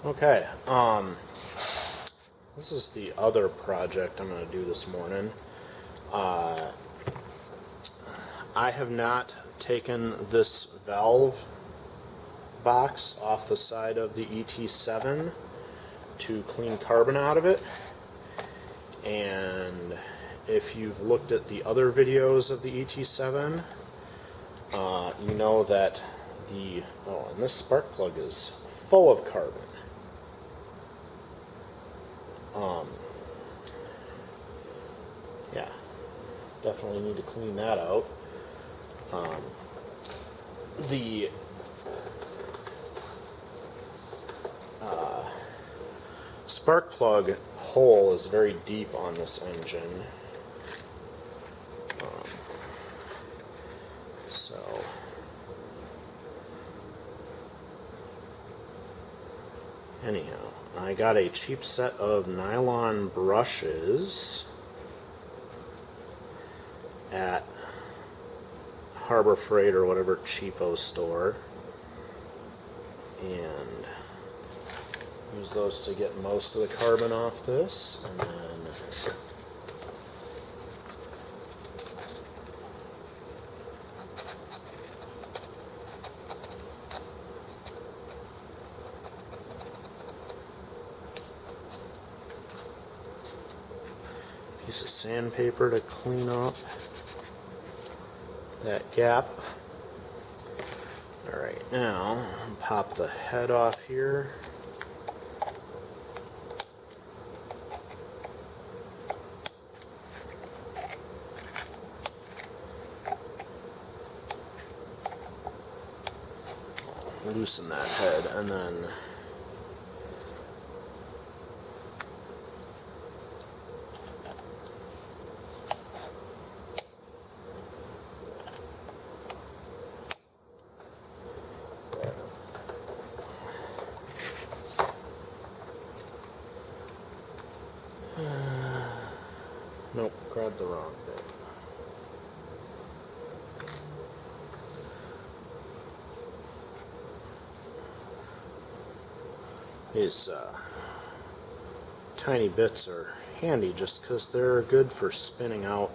Okay, this is the other project I'm going to do this morning. I have not taken this valve box off the side of the ET7 to clean carbon out of it. And if you've looked at the other videos of the ET7, you know that and this spark plug is full of carbon. Yeah, definitely need to clean that out. The spark plug hole is very deep on this engine. Anyhow, I got a cheap set of nylon brushes at Harbor Freight or whatever cheapo store, and use those to get most of the carbon off this, and then piece of sandpaper to clean up that gap. Alright, now pop the head off here. Loosen that head, and then nope, grabbed the wrong bit. These tiny bits are handy just because they're good for spinning out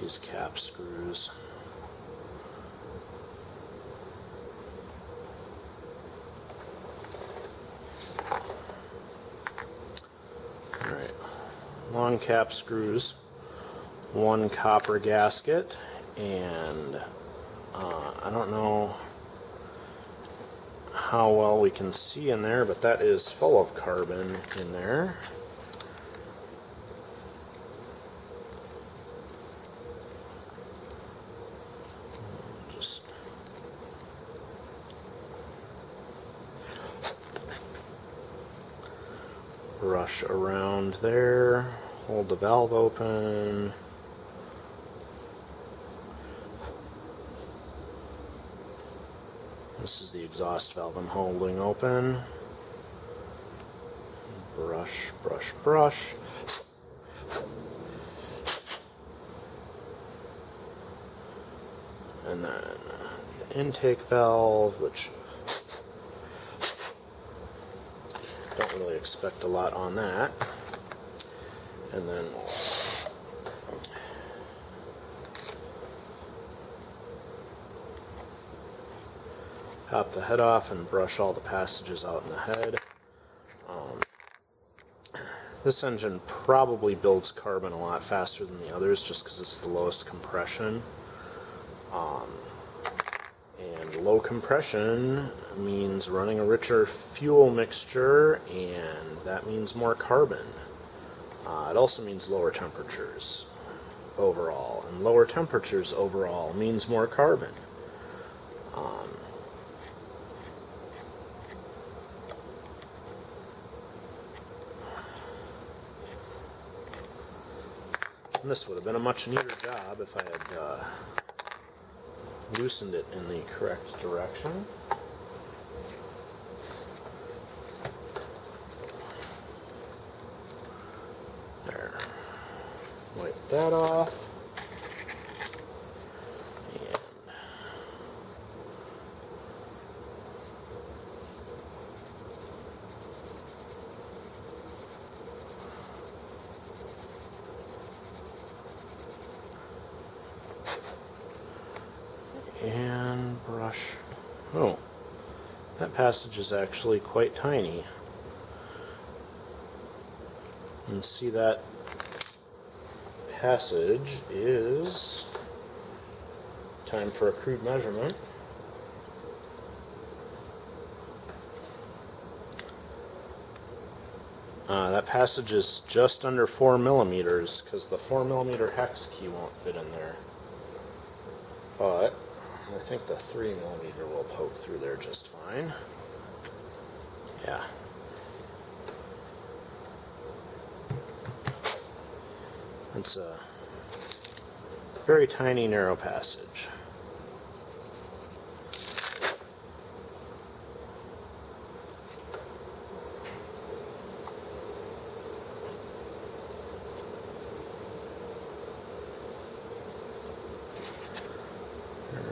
these cap screws. Alright, long cap screws, one copper gasket, and I don't know how well we can see in there, but that is full of carbon in there. Just brush around there, hold the valve open. This is the exhaust valve I'm holding open. Brush, brush, brush. And then the intake valve, which don't really expect a lot on that. And then pop the head off and brush all the passages out in the head. This engine probably builds carbon a lot faster than the others just because it's the lowest compression. And low compression means running a richer fuel mixture, and that means more carbon. It also means lower temperatures overall, and lower temperatures overall means more carbon. And this would have been a much neater job if I had loosened it in the correct direction. There. Wipe that off. And and brush. Oh, that passage is actually quite tiny. And see, that passage is time for a crude measurement. That passage is just under 4 millimeters because the 4 millimeter hex key won't fit in there. But I think the 3 millimeter will poke through there just fine. Yeah. It's a very tiny, narrow passage.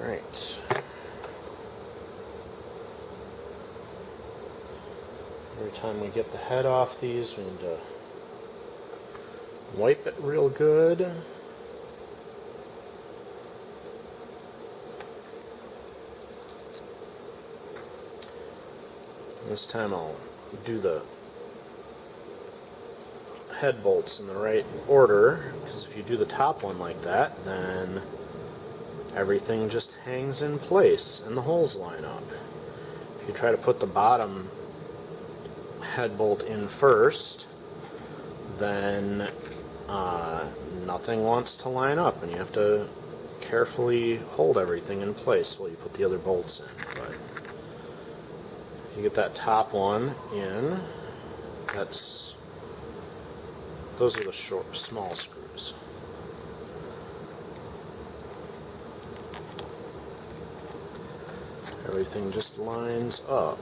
Alright. Every time we get the head off these, we need to wipe it real good. This time I'll do the head bolts in the right order, because if you do the top one like that, then everything just hangs in place and the holes line up. If you try to put the bottom head bolt in first, then nothing wants to line up, and you have to carefully hold everything in place while you put the other bolts in. But if you get that top one in, those are the small screws. Everything just lines up.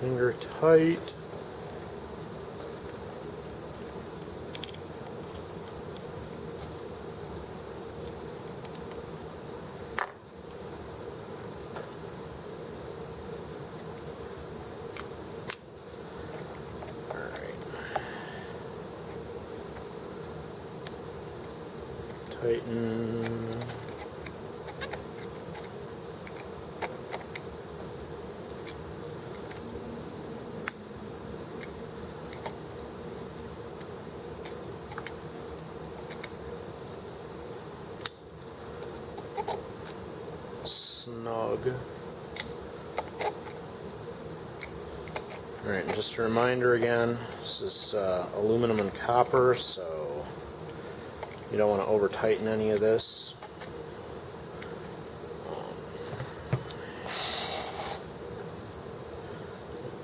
Finger tight. Tighten. Snug. Alright, and just a reminder again, this is aluminum and copper, so you don't want to over tighten any of this.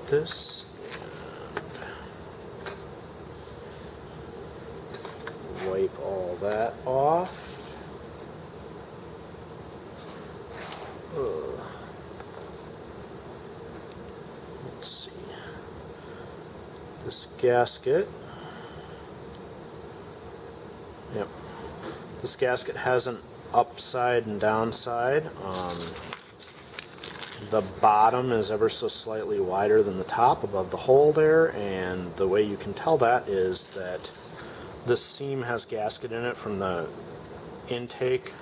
This and wipe all that off. Let's see. This gasket. Yep. This gasket has an upside and downside. The bottom is ever so slightly wider than the top above the hole there, and the way you can tell that is that this seam has gasket in it from the intake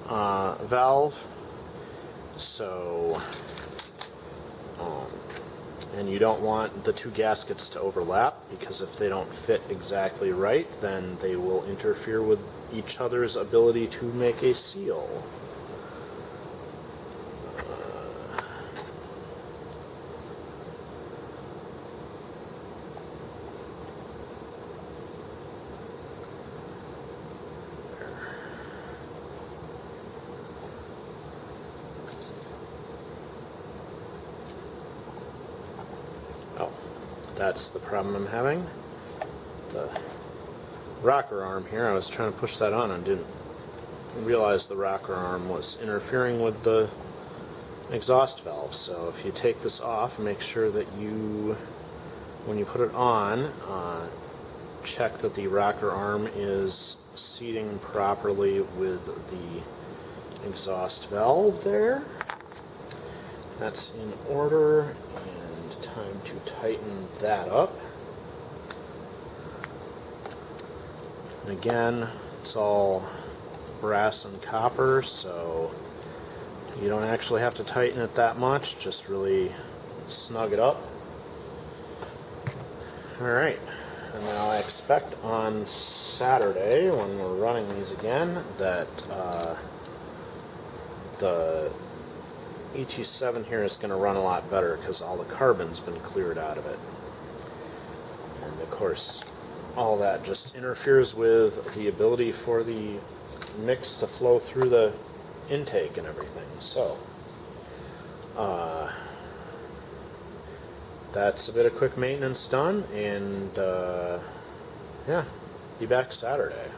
valve. So, and you don't want the two gaskets to overlap, because if they don't fit exactly right, then they will interfere with each other's ability to make a seal. Oh, that's the problem I'm having. The rocker arm here, I was trying to push that on and didn't realize the rocker arm was interfering with the exhaust valve. So if you take this off, make sure that you, when you put it on, check that the rocker arm is seating properly with the exhaust valve there. That's in order, and time to tighten that up. And again, it's all brass and copper, so you don't actually have to tighten it that much, just really snug it up. Alright, and now I expect on Saturday, when we're running these again, that the ET7 here is going to run a lot better because all the carbon's been cleared out of it. And of course, all that just interferes with the ability for the mix to flow through the intake and everything. So, that's a bit of quick maintenance done, and yeah, be back Saturday.